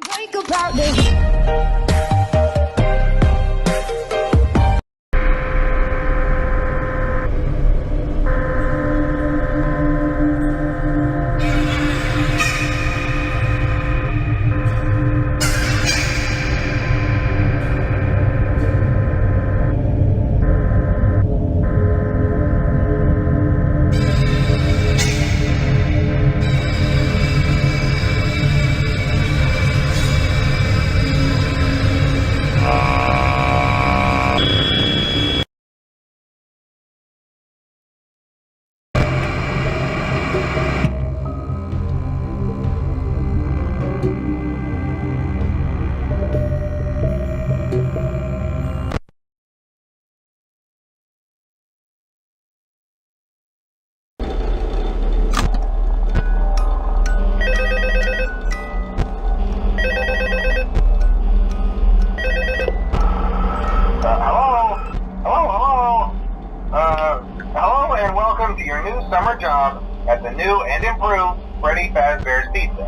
Break about this. Hello and welcome to your new summer job at the new and improved Fredys Pizza.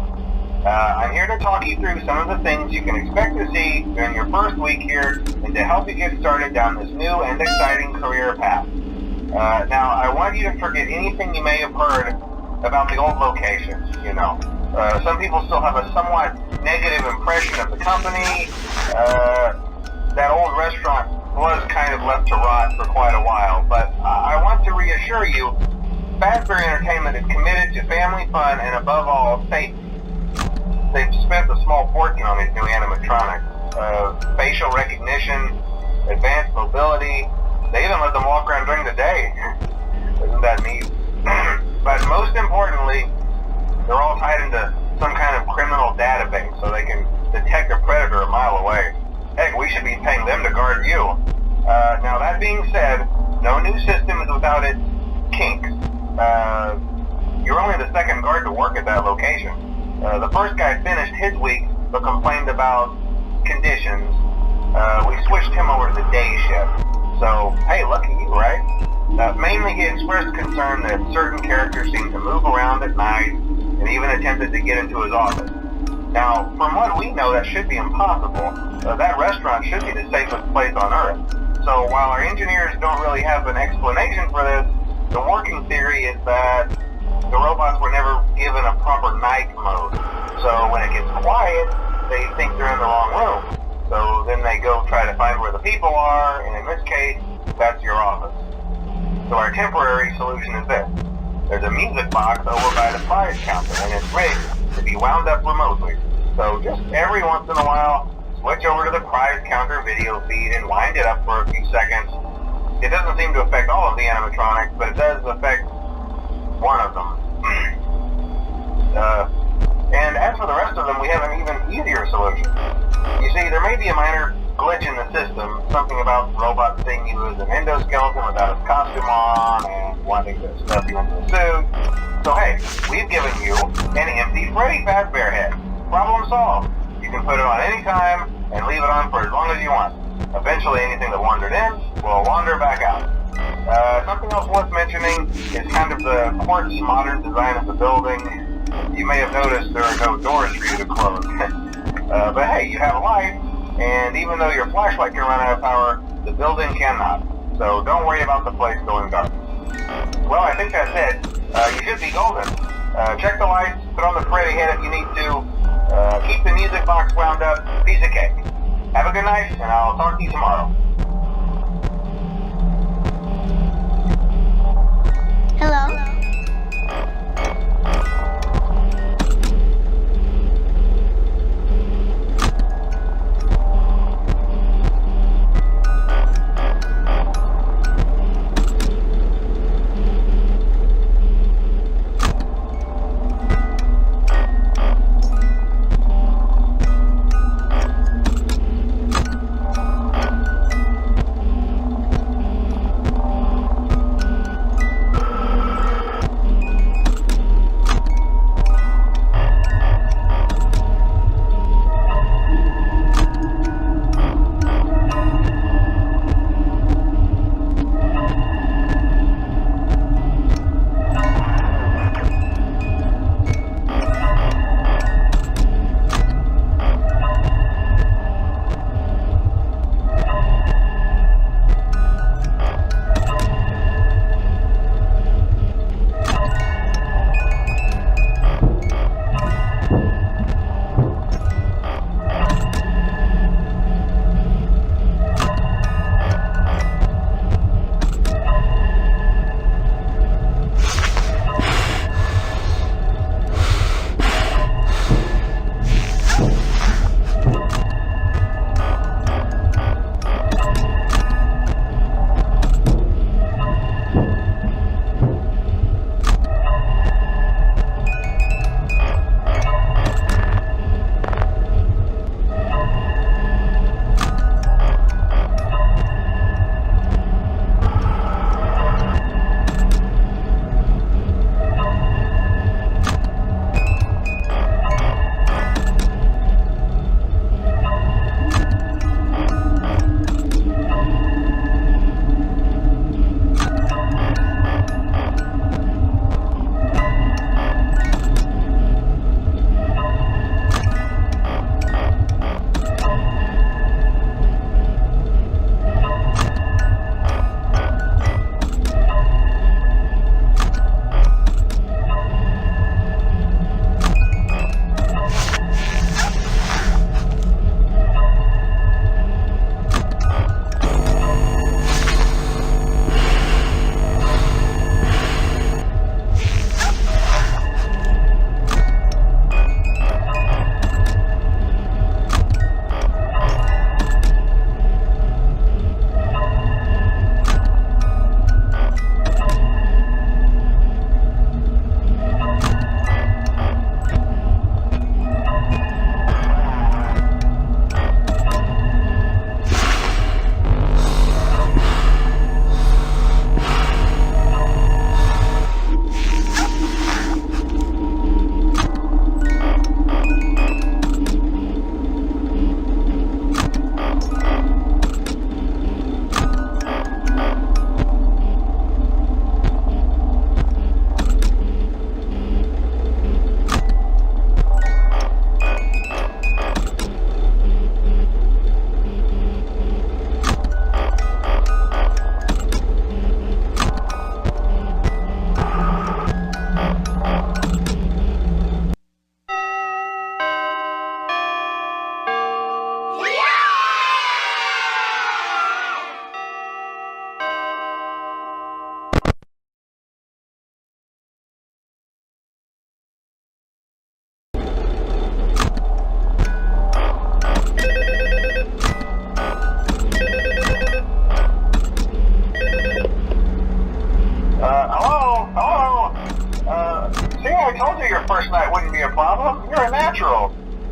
I'm here to talk you through some of the things you can expect to see during your first week here and to help you get started down this new and exciting career path. Now, I want you to forget anything you may have heard about the old locations, some people still have a somewhat negative impression of the company. That old restaurant was kind of left to rot for quite a while, but I want to reassure you, Fazbear Entertainment is committed to family fun and above all, safety. They've spent a small fortune on these new animatronics. Facial recognition, advanced mobility, they even let them walk around during the day. Isn't that neat? But most importantly, they're all tied into some kind of criminal database so they can detect a predator a mile away. Heck, we should be paying them to guard you. Now that being said, no new system is without its kinks. You're only the second guard to work at that location. The first guy finished his week but complained about conditions. We switched him over to the day shift. So, hey, lucky you, right? Mainly he expressed concern that certain characters seemed to move around at night and even attempted to get into his office. Now, from what we know, that should be impossible. That restaurant should be the safest place on Earth. So while our engineers don't really have an explanation for this, the working theory is that the robots were never given a proper night mode. So when it gets quiet, they think they're in the wrong room. So then they go try to find where the people are, and in this case, that's your office. So our temporary solution is this. There's a music box over by the prize counter, and it's rigged to be wound up remotely. So just every once in a while, switch over to the prize counter video feed and wind it up for a few seconds. It doesn't seem to affect all of the animatronics, but it does affect one of them. And as for the rest of them, we have an even easier solution. You see, there may be a minor glitch in the system, something about robots seeing you as an endoskeleton without its costume on and wanting to stuff you into a suit. So hey, we've given you an empty Freddy Fazbear head. Problem solved. You can put it on any time and leave it on for as long as you want. Eventually anything that wandered in will wander back out. Something else worth mentioning is kind of the quirky modern design of the building. You may have noticed there are no doors for you to close. But hey, you have a light, and even though your flashlight can run out of power, the building cannot. So don't worry about the place going dark. Well, I think that's it. You should be golden. Check the lights, put on the Freddy head if you need to. Keep the music box wound up, piece of cake. Have a good night, and I'll talk to you tomorrow. Hello?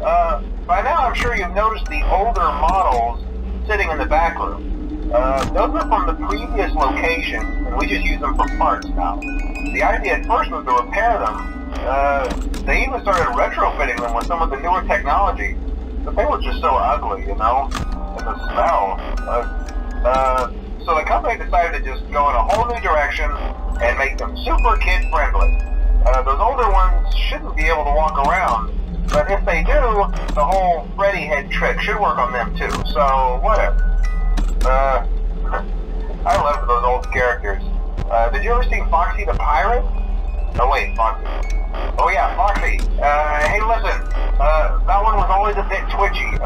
By now I'm sure you've noticed the older models sitting in the back room. Those are from the previous location, and we just use them for parts now. The idea at first was to repair them. They even started retrofitting them with some of the newer technology, but they were just so ugly, you know, and the smell. So the company decided to just go in a whole new direction and make them super kid-friendly. Those older ones shouldn't be able to walk around, but if they do, the whole Freddy head trick should work on them too, so whatever. I loved those old characters. Did you ever see Foxy the Pirate? Oh wait, Foxy. Oh yeah, Foxy. Hey listen, that one was always a bit twitchy.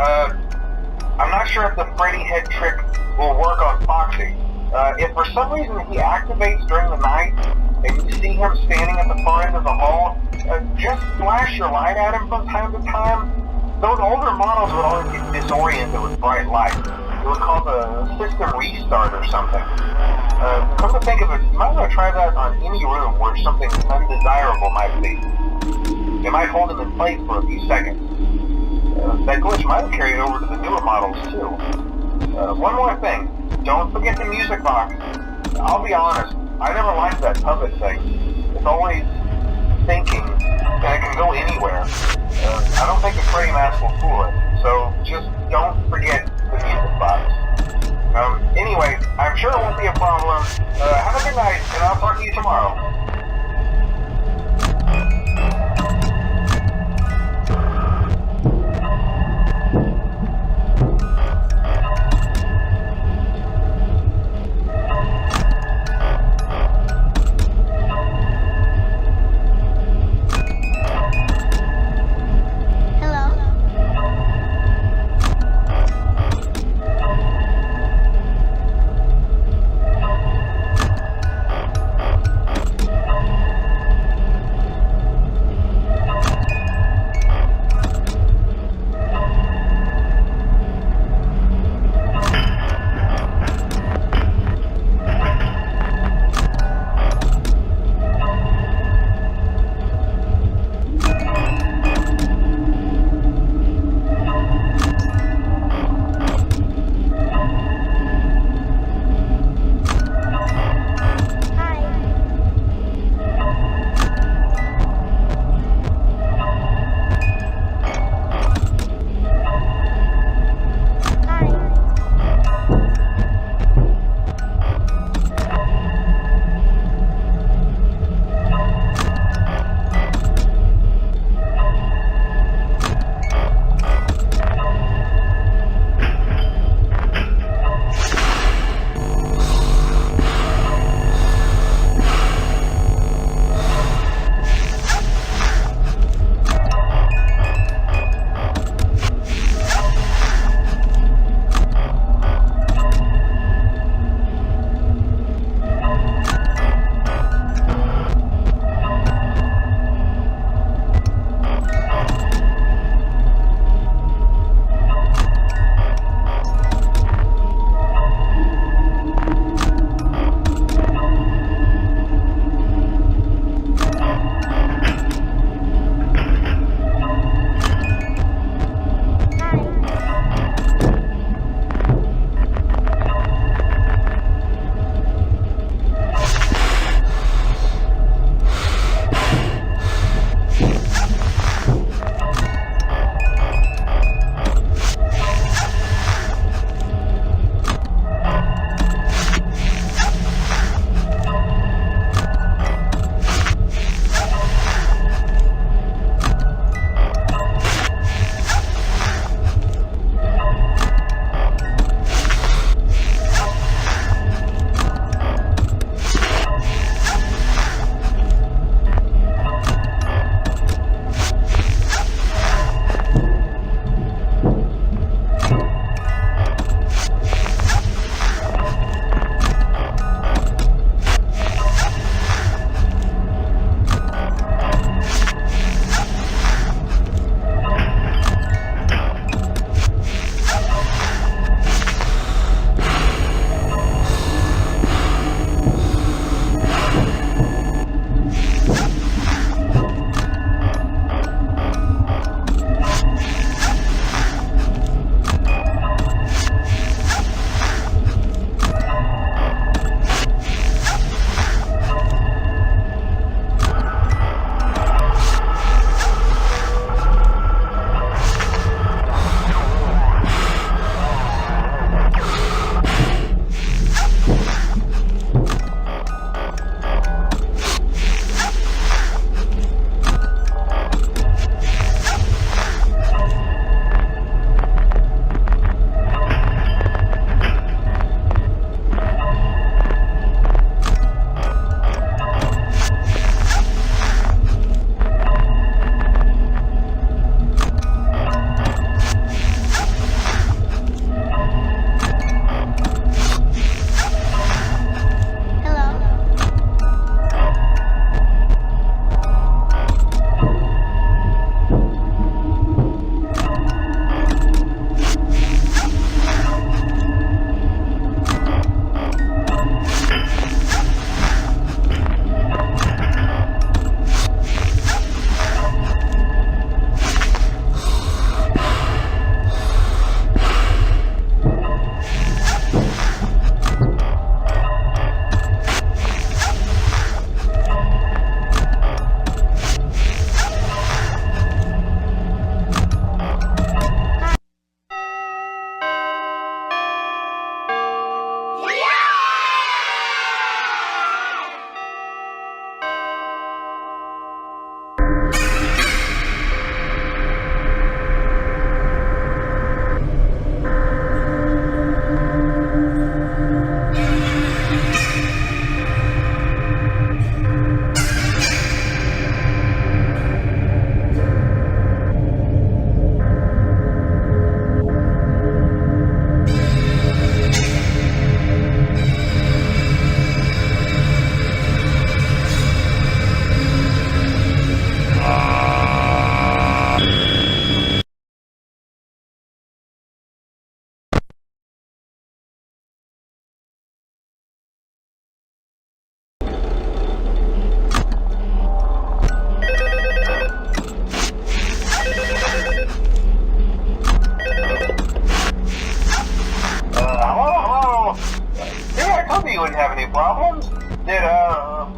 I'm not sure if the Freddy head trick will work on Foxy. If for some reason he activates during the night, and you see him standing at the far end of the hall, just flash your light at him from time to time. Those older models would always get disoriented with bright light. It would cause a system restart or something. Come to think of it, you might want to try that on any room where something undesirable might be. It might hold him in place for a few seconds. That glitch might have carried over to the newer models too. One more thing, don't forget the music box. I'll be honest, I never liked that puppet thing. It's always thinking, and it can go anywhere. I don't think the Freddy mask will fool it, so just don't forget the music box. Anyway, I'm sure it won't be a problem. Have a good night, and I'll talk to you tomorrow.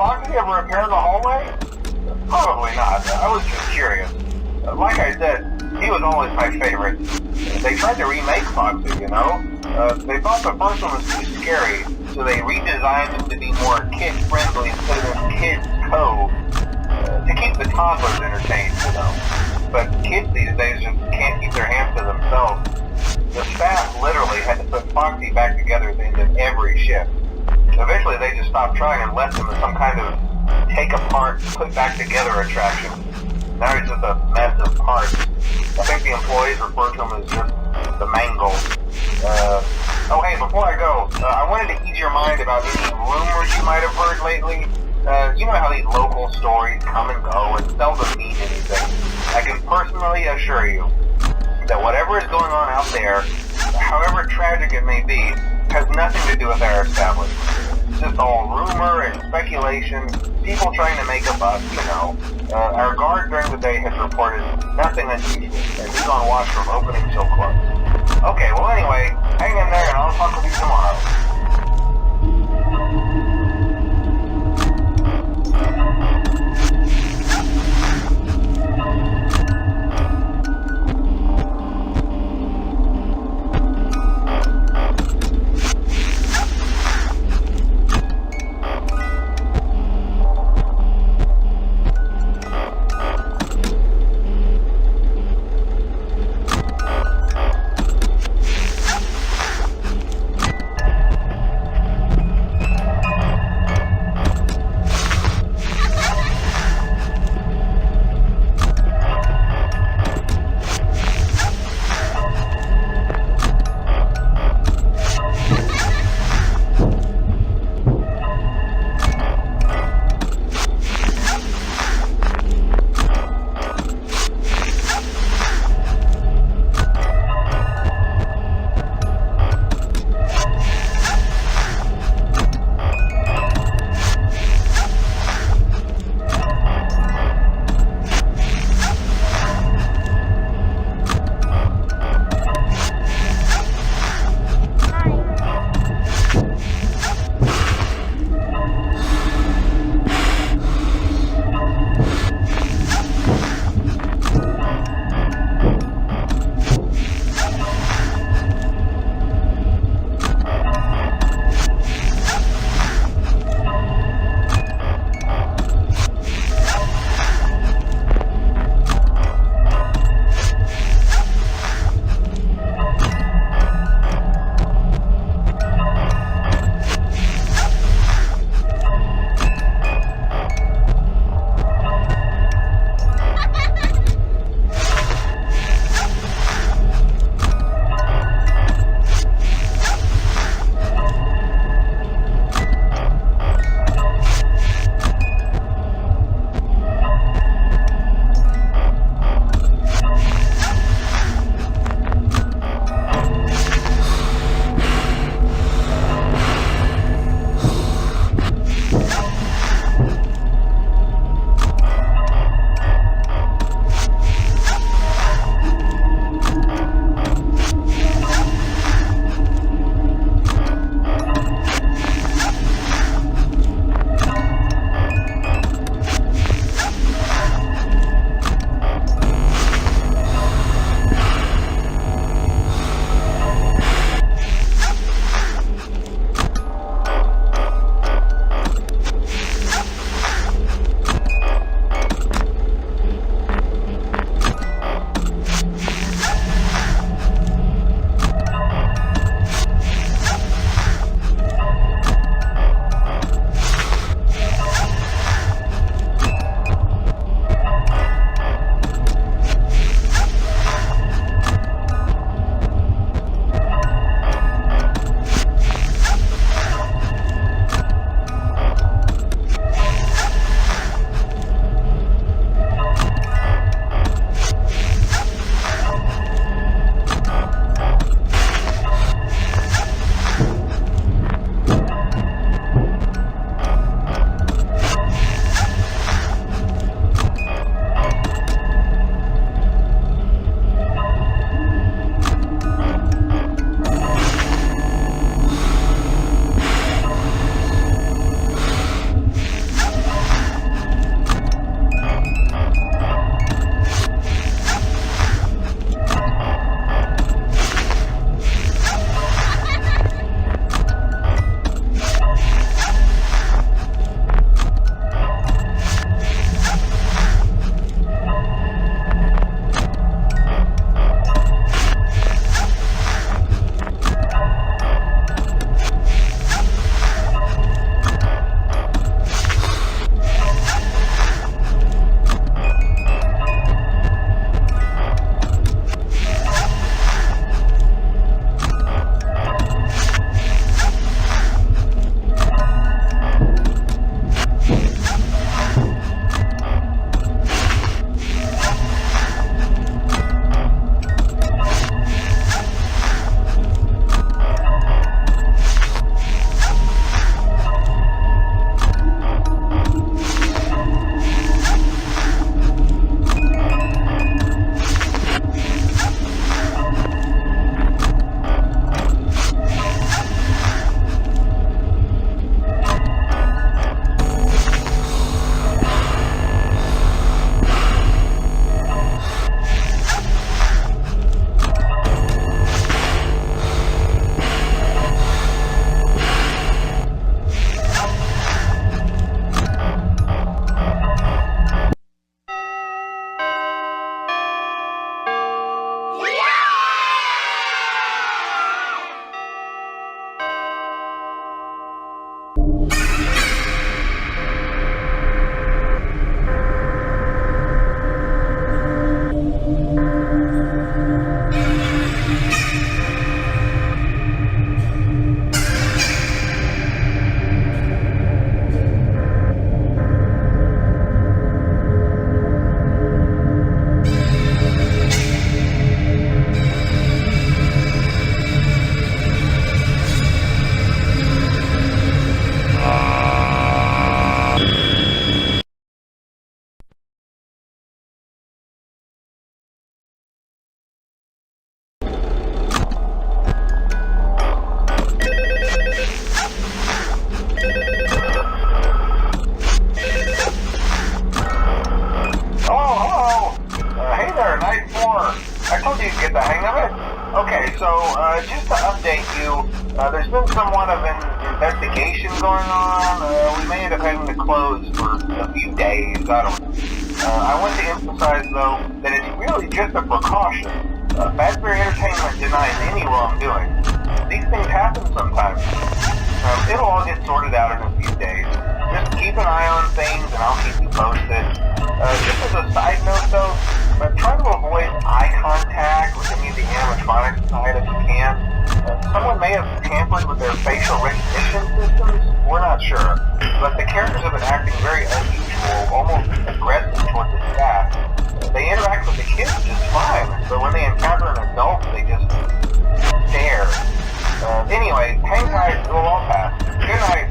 Foxy ever appear in the hallway? Probably not. I was just curious. Like I said, he was always my favorite. They tried to remake Foxy, you know? They thought the first one was too scary, so they redesigned him to be more kid-friendly instead of this Kids Cove, to keep the toddlers entertained, you know? But kids these days just can't keep their hands to themselves. The staff literally had to put Foxy back together at the end of every shift. Eventually they just stopped trying and left him as some kind of take apart, put back together attraction. Now he's just a mess of parts. I think the employees refer to him as just the mangle. Oh hey, before I go, I wanted to ease your mind about any rumors you might have heard lately. You know how these local stories come and go and seldom mean anything. I can personally assure you that whatever is going on out there, however tragic it may be, has nothing to do with our establishment. It's just all rumor and speculation, people trying to make a buck, you know. Our guard during the day has reported nothing unusual, and he's on watch from opening till close. Okay, well anyway, hang in there and I'll talk with you tomorrow. I told you you'd get the hang of it. Okay, so just to update you, there's been somewhat of an investigation going on. We may end up having to close for a few days. I don't know. I want to emphasize, though, that it's really just a precaution. Fazbear Entertainment denies any wrongdoing. These things happen sometimes. It'll all get sorted out in a few days. Just keep an eye on things, and I'll keep you posted. Just as a side note, though, try to avoid eye contact with any of the animatronics side if you can. Someone may have tampered with their facial recognition systems. We're not sure. But the characters have been acting very unusual, almost aggressive towards the staff. They interact with the kids just fine, but when they encounter an adult, they just stare. Anyway, hang tight, it'll all pass. Good night.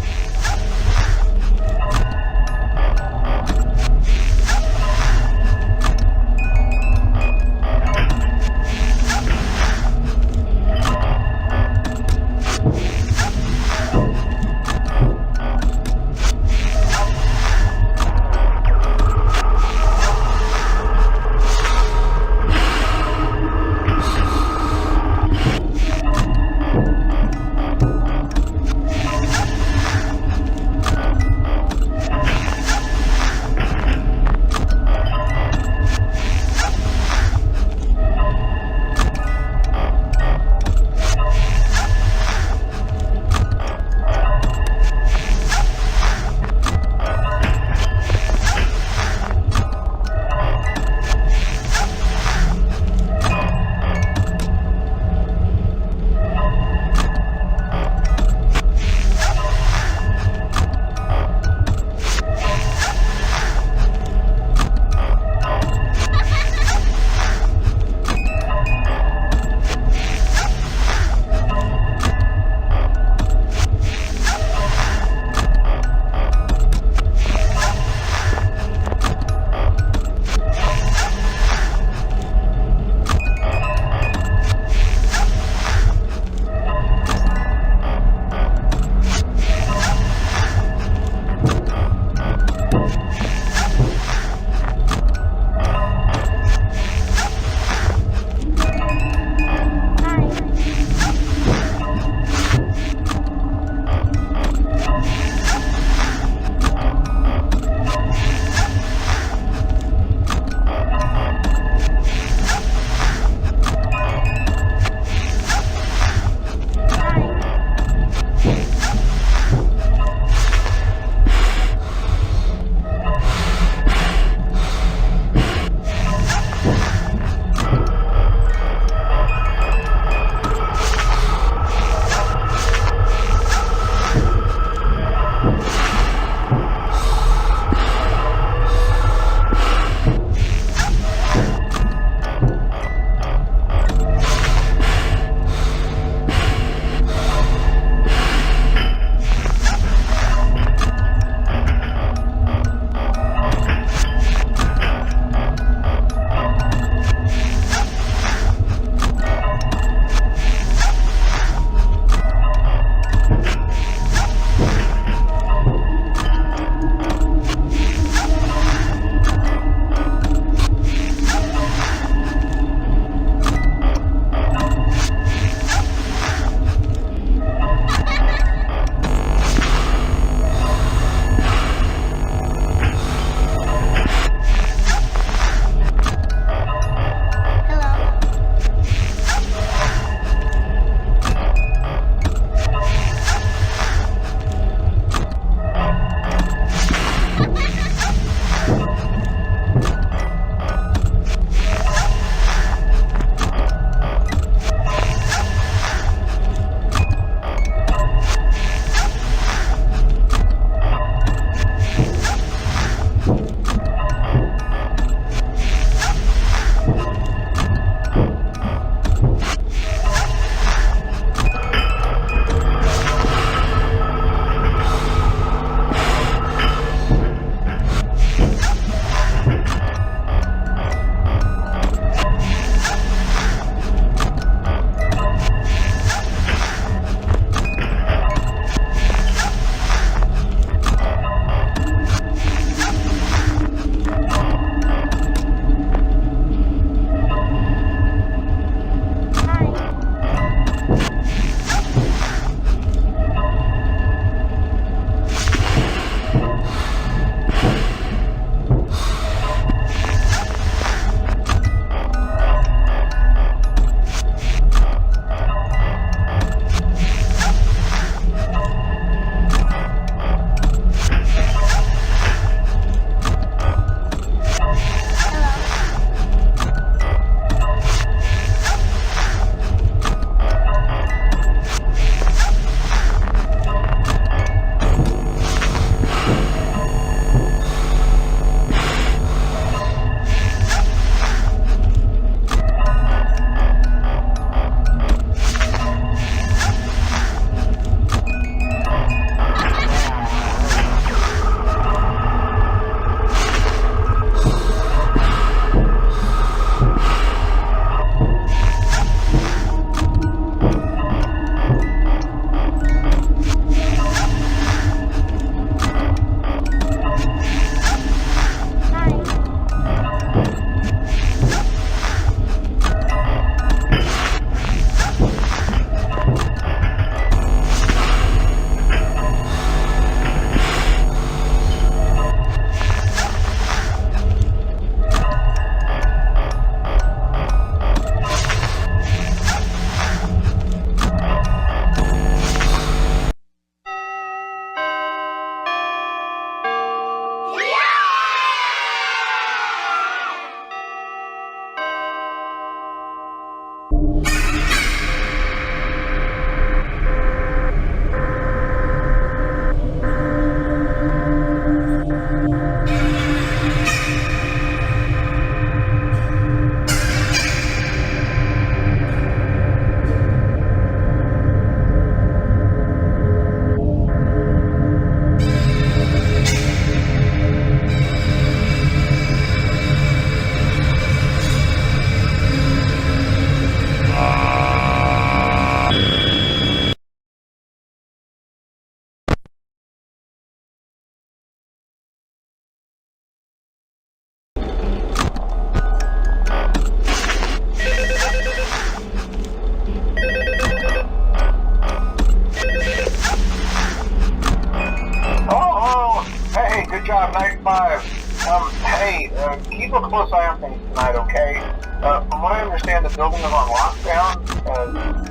a close eye on things tonight, okay? From what I understand, the building is on lockdown.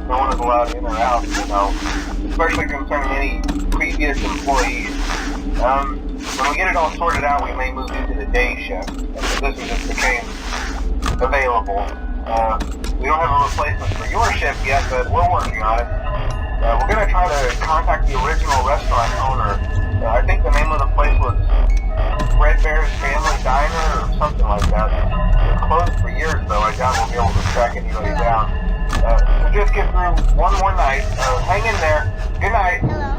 No one is allowed in or out, especially concerning any previous employees. When we get it all sorted out, we may move you to the day shift. This just became available. We don't have a replacement for your shift yet, but we're working on it. We're going to try to contact the original restaurant owner. I think the name of the place was Fredys Family Diner or something like that. It closed for years, though. I doubt we'll be able to track anybody down. So just get through one more night. Hang in there. Good night. Hello.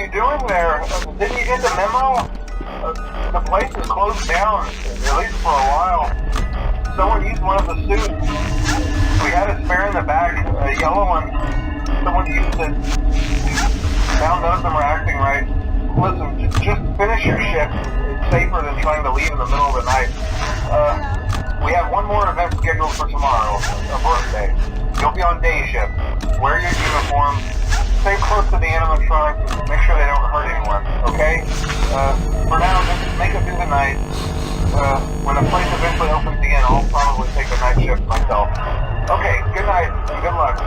you doing there? Didn't you get the memo? The place is closed down, at least for a while. Someone used one of the suits. We had a spare in the back, a yellow one. Someone used it. Now none of them are acting right. Listen, just finish your shift. It's safer than trying to leave in the middle of the night. We have one more event scheduled for tomorrow, a birthday. You'll be on day shift. Wear your uniform. Stay close to the animatronics and make sure they don't hurt anyone, okay? For now, just make it through the night. When the place eventually opens again, I'll probably take a night shift myself. Okay, good night and good luck.